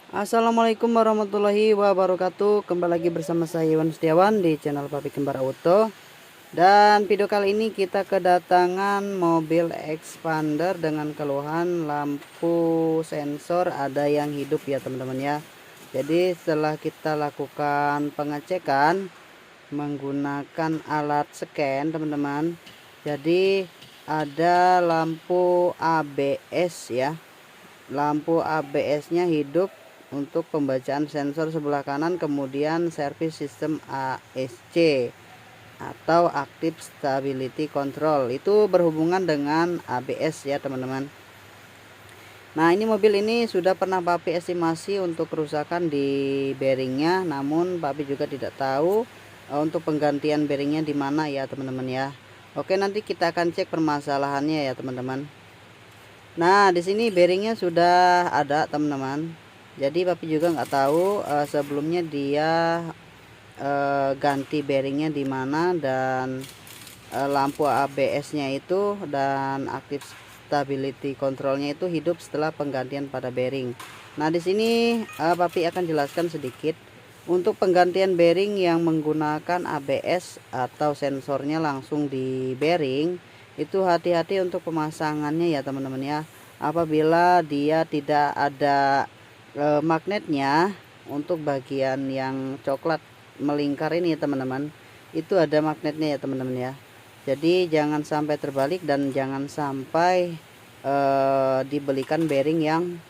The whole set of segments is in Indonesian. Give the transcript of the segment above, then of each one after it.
Assalamualaikum warahmatullahi wabarakatuh. Kembali lagi bersama saya Iwan Setiawan di channel Papi Kembar Auto. Dan video kali ini kita kedatangan mobil expander dengan keluhan lampu sensor ada yang hidup ya teman-teman ya. Jadi setelah kita lakukan pengecekan menggunakan alat scan teman-teman, jadi ada lampu ABS ya, lampu ABS nya hidup untuk pembacaan sensor sebelah kanan, kemudian servis sistem ASC atau Active Stability Control, itu berhubungan dengan ABS ya teman-teman. Nah, ini mobil ini sudah pernah Papi estimasi untuk kerusakan di bearingnya, namun Papi juga tidak tahu untuk penggantian bearingnya di mana ya teman-teman ya. Oke, nanti kita akan cek permasalahannya ya teman-teman. Nah, di sini bearingnya sudah ada teman-teman. Jadi Papi juga nggak tahu sebelumnya dia ganti bearingnya di mana, dan lampu ABS-nya itu dan Active Stability Controlnya itu hidup setelah penggantian pada bearing. Nah, di sini Papi akan jelaskan sedikit untuk penggantian bearing yang menggunakan ABS atau sensornya langsung di bearing. Itu hati-hati untuk pemasangannya ya teman-teman ya. Apabila dia tidak ada magnetnya, untuk bagian yang coklat melingkar ini ya teman-teman, itu ada magnetnya ya teman-teman ya. Jadi jangan sampai terbalik dan jangan sampai dibelikan bearing yang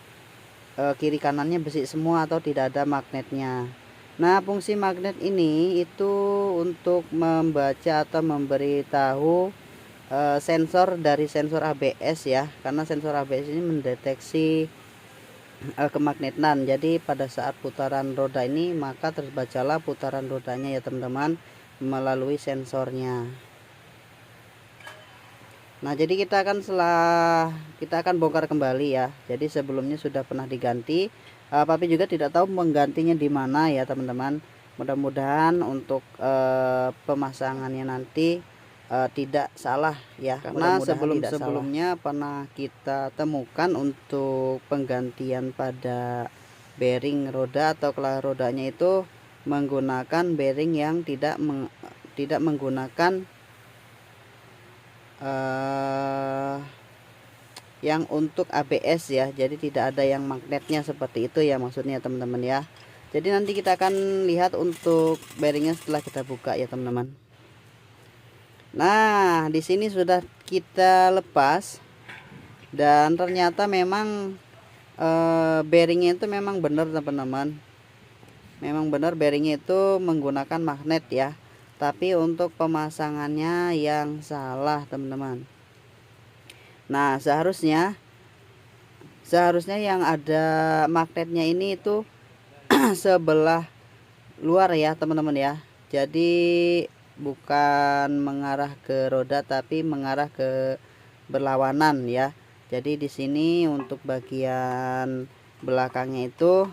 kiri kanannya besi semua atau tidak ada magnetnya. Nah, fungsi magnet ini itu untuk membaca atau memberitahu sensor dari sensor ABS ya, karena sensor ABS ini mendeteksi kemagnetan. Jadi pada saat putaran roda ini maka terbacalah putaran rodanya ya teman-teman melalui sensornya. Nah, jadi kita akan bongkar kembali ya. Jadi sebelumnya sudah pernah diganti. Papi juga tidak tahu menggantinya di mana ya teman-teman. Mudah-mudahan untuk pemasangannya nanti tidak salah ya, karena sebelumnya pernah kita temukan untuk penggantian pada bearing roda atau kelak rodanya itu menggunakan bearing yang tidak menggunakan yang untuk ABS ya. Jadi tidak ada yang magnetnya, seperti itu ya maksudnya teman-teman ya. Jadi nanti kita akan lihat untuk bearingnya setelah kita buka ya teman-teman. Nah, di sini sudah kita lepas dan ternyata memang bearingnya itu memang benar teman-teman. Memang benar bearingnya itu menggunakan magnet ya. Tapi untuk pemasangannya yang salah teman-teman. Nah, seharusnya yang ada magnetnya ini itu sebelah luar ya teman-teman ya. Jadi bukan mengarah ke roda tapi mengarah ke berlawanan ya. Jadi di sini untuk bagian belakangnya itu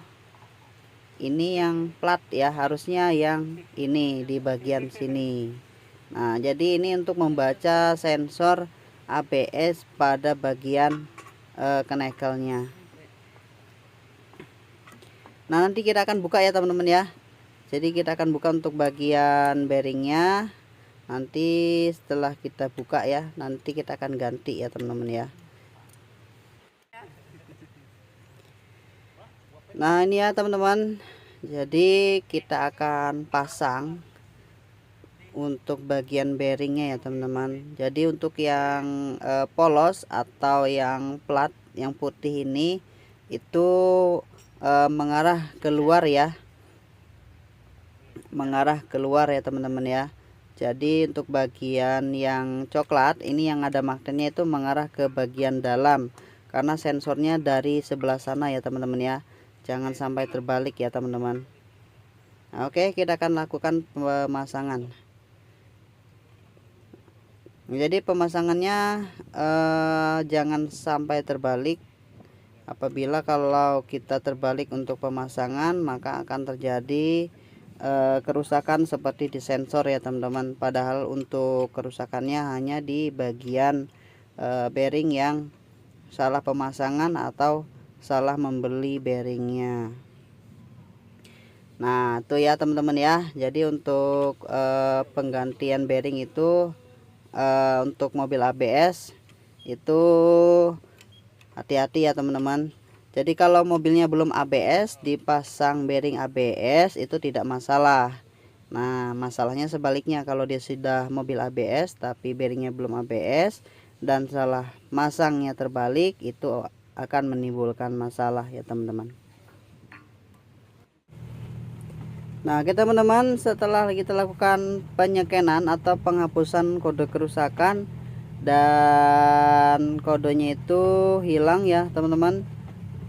ini yang plat ya, harusnya yang ini di bagian sini. Nah, jadi ini untuk membaca sensor ABS pada bagian kenekelnya. Nah, nanti kita akan buka ya teman-teman ya. Jadi kita akan buka untuk bagian bearingnya. Nanti setelah kita buka ya, nanti kita akan ganti ya teman-teman ya. Nah, ini ya teman-teman. Jadi kita akan pasang untuk bagian bearingnya ya teman-teman. Jadi untuk yang polos atau yang plat yang putih ini itu mengarah keluar ya, teman-teman ya. Jadi untuk bagian yang coklat ini yang ada magnetnya itu mengarah ke bagian dalam, karena sensornya dari sebelah sana ya teman-teman ya. Jangan sampai terbalik ya teman-teman. Nah, oke, kita akan lakukan pemasangan. Jadi pemasangannya jangan sampai terbalik. Apabila kalau kita terbalik untuk pemasangan, maka akan terjadi kerusakan seperti di sensor ya teman-teman. Padahal untuk kerusakannya hanya di bagian bearing yang salah pemasangan atau salah membeli bearingnya. Nah itu ya teman-teman ya, jadi untuk penggantian bearing itu untuk mobil ABS itu hati-hati ya teman-teman. Jadi kalau mobilnya belum ABS dipasang bearing ABS itu tidak masalah. Nah masalahnya sebaliknya, kalau dia sudah mobil ABS tapi bearingnya belum ABS dan salah masangnya terbalik, itu akan menimbulkan masalah ya teman-teman. Nah oke teman-teman, setelah kita lakukan penyekenan atau penghapusan kode kerusakan dan kodenya itu hilang ya teman-teman,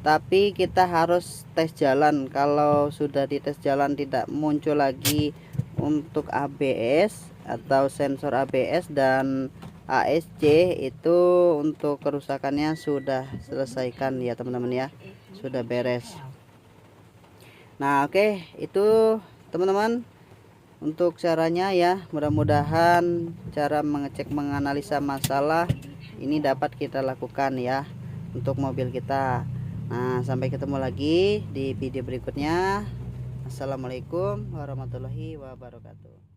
tapi kita harus tes jalan. Kalau sudah dites jalan tidak muncul lagi untuk ABS atau sensor ABS dan ASC, itu untuk kerusakannya sudah selesaikan ya teman-teman ya, sudah beres. Nah oke, itu teman-teman untuk caranya ya. Mudah-mudahan cara mengecek menganalisa masalah ini dapat kita lakukan ya untuk mobil kita. Nah sampai ketemu lagi di video berikutnya. Assalamualaikum warahmatullahi wabarakatuh.